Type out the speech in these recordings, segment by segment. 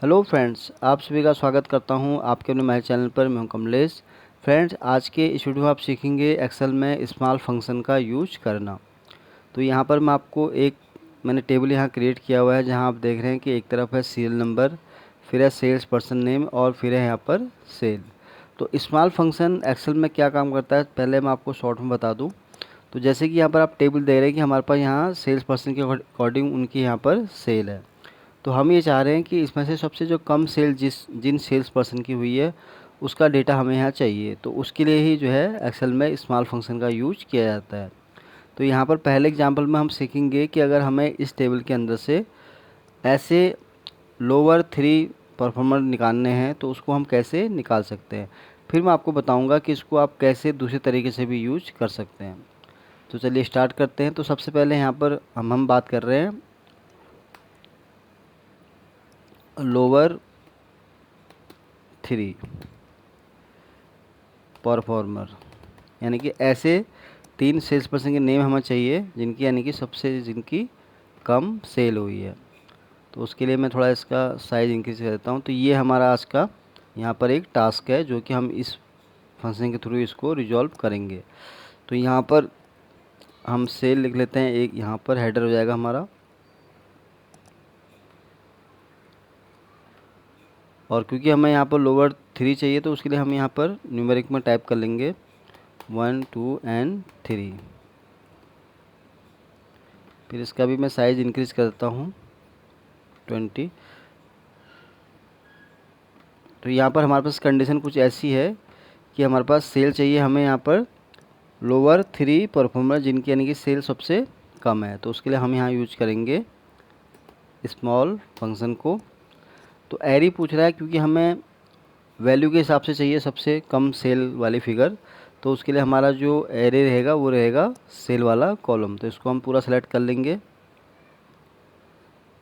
Hello friends, आप सभी का स्वागत करता हूं आपके अपने मेरे चैनल पर। मैं हूं कमलेश। फ्रेंड्स, आज के इस वीडियो में आप सीखेंगे एक्सेल में स्मॉल फंक्शन का यूज करना। तो यहां पर मैं आपको मैंने टेबल यहां क्रिएट किया हुआ है, जहां आप देख रहे हैं कि एक तरफ है सीरियल नंबर, फिर है सेल्स पर्सन नेम और फिर है यहाँ पर सेल। तो स्मॉल फंक्शन एक्सेल में क्या काम करता है, पहले मैं आपको शॉर्ट में बता दूँ। तो जैसे कि यहाँ पर आप टेबल देख रहे हैं कि हमारे पास यहाँ सेल्स पर्सन के अकॉर्डिंग उनकी यहाँ पर सेल है। तो हम ये चाह रहे हैं कि इसमें से सबसे जो कम सेल जिन सेल्स पर्सन की हुई है उसका डेटा हमें यहाँ चाहिए। तो उसके लिए ही जो है एक्सेल में स्मॉल फंक्शन का यूज किया जाता है। तो यहाँ पर पहले एग्जांपल में हम सीखेंगे कि अगर हमें इस टेबल के अंदर से ऐसे लोअर 3 परफॉर्मर निकालने हैं तो उसको हम कैसे निकाल सकते हैं। फिर मैं आपको बताऊँगा कि इसको आप कैसे दूसरे तरीके से भी यूज कर सकते हैं। तो चलिए स्टार्ट करते हैं। तो सबसे पहले यहाँ पर हम बात कर रहे हैं लोअर 3 परफॉर्मर, यानी कि ऐसे 3 सेल्स पर्सन के नेम हमें चाहिए जिनकी यानी कि सबसे जिनकी कम सेल हुई है। तो उसके लिए मैं थोड़ा इसका साइज़ इंक्रीज़ कर देता हूँ। तो ये हमारा आज का यहाँ पर एक टास्क है जो कि हम इस फंक्शन के थ्रू इसको रिजॉल्व करेंगे। तो यहाँ पर हम सेल लिख लेते हैं, एक यहाँ पर हेडर हो जाएगा हमारा, और क्योंकि हमें यहाँ पर लोअर 3 चाहिए तो उसके लिए हम यहाँ पर न्यूमेरिक में टाइप कर लेंगे 1 2 एंड 3। फिर इसका भी मैं साइज़ इंक्रीज़ कर देता हूँ 20। तो यहाँ पर हमारे पास कंडीशन कुछ ऐसी है कि हमारे पास सेल चाहिए हमें यहाँ पर लोअर 3 परफॉर्मर जिनकी यानी कि सेल सबसे कम है। तो उसके लिए हम यहाँ यूज करेंगे स्मॉल फंक्शन को। तो एरी पूछ रहा है क्योंकि हमें वैल्यू के हिसाब से चाहिए सबसे कम सेल वाली फिगर। तो उसके लिए हमारा जो एरे रहेगा वो रहेगा सेल वाला कॉलम। तो इसको हम पूरा सेलेक्ट कर लेंगे।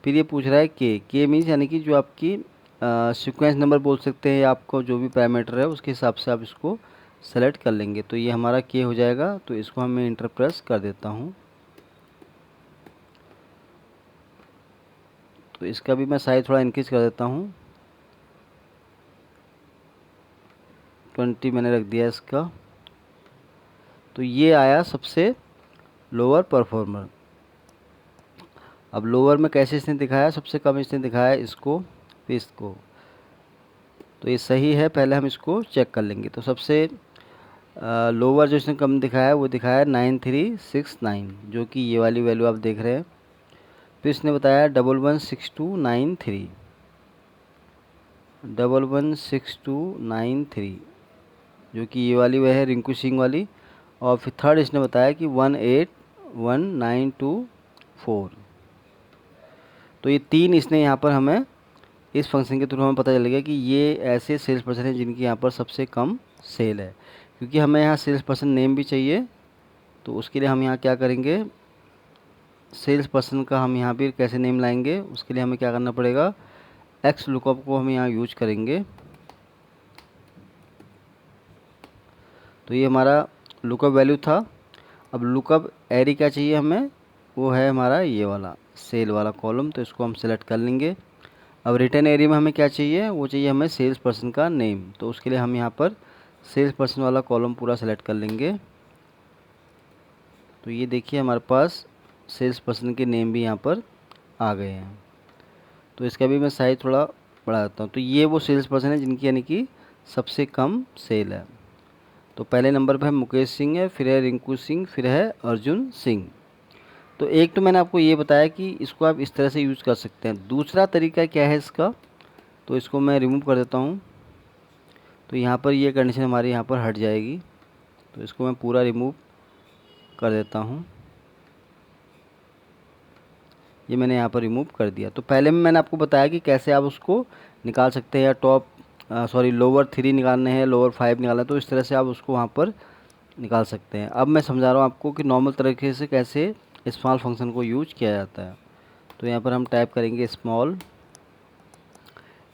फिर ये पूछ रहा है के मीन्स यानी कि जो आपकी सीक्वेंस नंबर बोल सकते हैं, या आपको जो भी पैरामीटर है उसके हिसाब से आप इसको सेलेक्ट कर लेंगे। तो ये हमारा के हो जाएगा। तो इसको हम मैं इंटर प्रेस कर देता हूँ। तो इसका भी मैं साइज थोड़ा इंक्रीज कर देता हूँ, 20 मैंने रख दिया इसका। तो ये आया सबसे लोअर परफॉर्मर। अब लोअर में कैसे इसने दिखाया, सबसे कम इसने दिखाया इसको, फिर इसको। तो ये सही है, पहले हम इसको चेक कर लेंगे। तो सबसे लोअर जो इसने कम दिखाया है वो दिखाया 9369, जो कि ये वाली वैल्यू आप देख रहे हैं। फिर इसने बताया 116293, 116293, जो कि ये वाली वह है रिंकू सिंह वाली। और फिर थर्ड इसने बताया कि 181924। तो ये 3 इसने यहाँ पर हमें इस फंक्शन के थ्रू हमें पता चल गया कि ये ऐसे सेल्स पर्सन हैं जिनकी यहाँ पर सबसे कम सेल है। क्योंकि हमें यहाँ सेल्स पर्सन नेम भी चाहिए, तो उसके लिए हम यहाँ क्या करेंगे, सेल्स पर्सन का हम यहाँ भी कैसे नेम लाएंगे, उसके लिए हमें क्या करना पड़ेगा, एक्स लुकअप को हम यहाँ यूज करेंगे। तो ये हमारा लुकअप वैल्यू था। अब लुकअप एरी क्या चाहिए हमें, वो है हमारा ये वाला सेल वाला कॉलम। तो इसको हम सेलेक्ट कर लेंगे। अब रिटर्न एरिया में हमें क्या चाहिए, वो चाहिए हमें सेल्स पर्सन का नेम। तो उसके लिए हम यहाँ पर सेल्स पर्सन वाला कॉलम पूरा सेलेक्ट कर लेंगे। तो ये देखिए हमारे पास सेल्स पर्सन के नेम भी यहाँ पर आ गए हैं। तो इसका भी मैं साइज थोड़ा बढ़ा देता हूँ। तो ये वो सेल्स पर्सन है जिनकी यानी कि सबसे कम सेल है। तो पहले नंबर पर है मुकेश सिंह है, फिर है रिंकू सिंह, फिर है अर्जुन सिंह। तो एक तो मैंने आपको ये बताया कि इसको आप इस तरह से यूज़ कर सकते हैं। दूसरा तरीका क्या है इसका, तो इसको मैं रिमूव कर देता हूँ। तो यहाँ पर ये कंडीशन हमारी यहाँ पर हट जाएगी। तो इसको मैं पूरा रिमूव कर देता हूँ। ये मैंने यहाँ पर रिमूव कर दिया। तो पहले में मैंने आपको बताया कि कैसे आप उसको निकाल सकते हैं, या लोअर 3 निकालने हैं, लोअर 5 निकालना है, तो इस तरह से आप उसको वहाँ पर निकाल सकते हैं। अब मैं समझा रहा हूँ आपको कि नॉर्मल तरीके से कैसे स्मॉल फंक्शन को यूज किया जाता है। तो यहाँ पर हम टाइप करेंगे स्मॉल,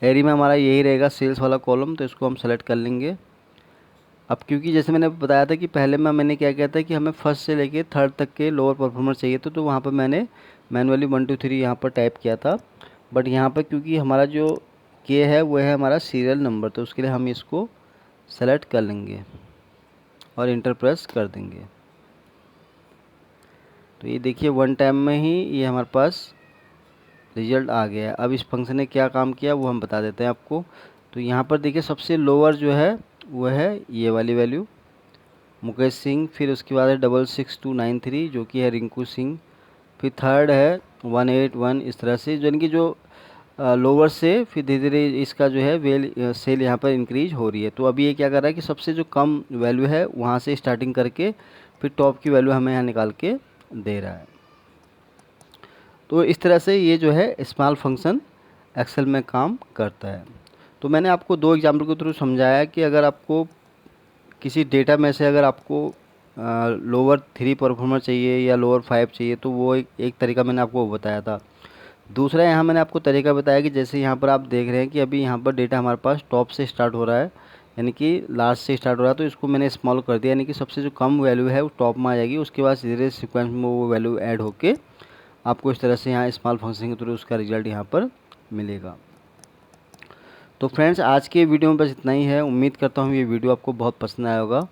एरी में हमारा यही रहेगा सेल्स वाला कॉलम। तो इसको हम सेलेक्ट कर लेंगे। अब क्योंकि जैसे मैंने बताया था कि पहले में मैंने क्या किया था कि हमें फर्स्ट से लेके थर्ड तक के लोअर परफॉर्मर चाहिए थे, तो वहाँ पर मैंने मैनुअली 1 2 3 यहाँ पर टाइप किया था। बट यहाँ पर क्योंकि हमारा जो के है वो है हमारा सीरियल नंबर, तो उसके लिए हम इसको सेलेक्ट कर लेंगे और इंटर प्रेस कर देंगे। तो ये देखिए वन टाइम में ही ये हमारे पास रिजल्ट आ गया है। अब इस फंक्शन ने क्या काम किया वो हम बता देते हैं आपको। तो यहाँ पर देखिए सबसे लोअर जो है वो है ये वाली वैल्यू मुकेश सिंह, फिर उसके बाद है 66293 जो कि है रिंकू सिंह, फिर थर्ड है 181, इस तरह से यानी कि जो लोअर से फिर धीरे धीरे इसका जो है सेल यहाँ पर इंक्रीज हो रही है। तो अभी ये क्या कर रहा है कि सबसे जो कम वैल्यू है वहाँ से स्टार्टिंग करके फिर टॉप की वैल्यू हमें यहाँ निकाल के दे रहा है। तो इस तरह से ये जो है स्मॉल फंक्शन एक्सेल में काम करता है। तो मैंने आपको दो एग्जाम्पल के थ्रू समझाया कि अगर आपको किसी डेटा में से अगर आपको लोअर 3 परफॉर्मर चाहिए या लोअर 5 चाहिए तो वो एक तरीका मैंने आपको बताया था। दूसरा यहाँ मैंने आपको तरीका बताया कि जैसे यहाँ पर आप देख रहे हैं कि अभी यहाँ पर डेटा हमारे पास टॉप से स्टार्ट हो रहा है, यानी कि लास्ट से स्टार्ट हो रहा है, तो इसको मैंने स्मॉल कर दिया, यानी कि सबसे जो कम वैल्यू है वो टॉप में आ जाएगी, उसके बाद धीरे सीक्वेंस में वो वैल्यू ऐड होके आपको इस तरह से यहाँ स्मॉल फंक्शन के थ्रू उसका रिजल्ट यहाँ पर मिलेगा। तो फ्रेंड्स आज के वीडियो में बस इतना ही है। उम्मीद करता हूँ ये वीडियो आपको बहुत पसंद आया होगा।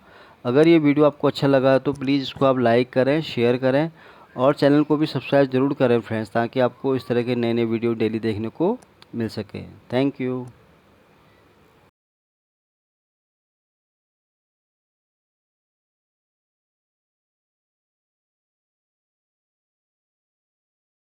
अगर ये वीडियो आपको अच्छा लगा तो प्लीज़ इसको आप लाइक करें, शेयर करें और चैनल को भी सब्सक्राइब ज़रूर करें फ्रेंड्स, ताकि आपको इस तरह के नए नए वीडियो डेली देखने को मिल सके। Thank you.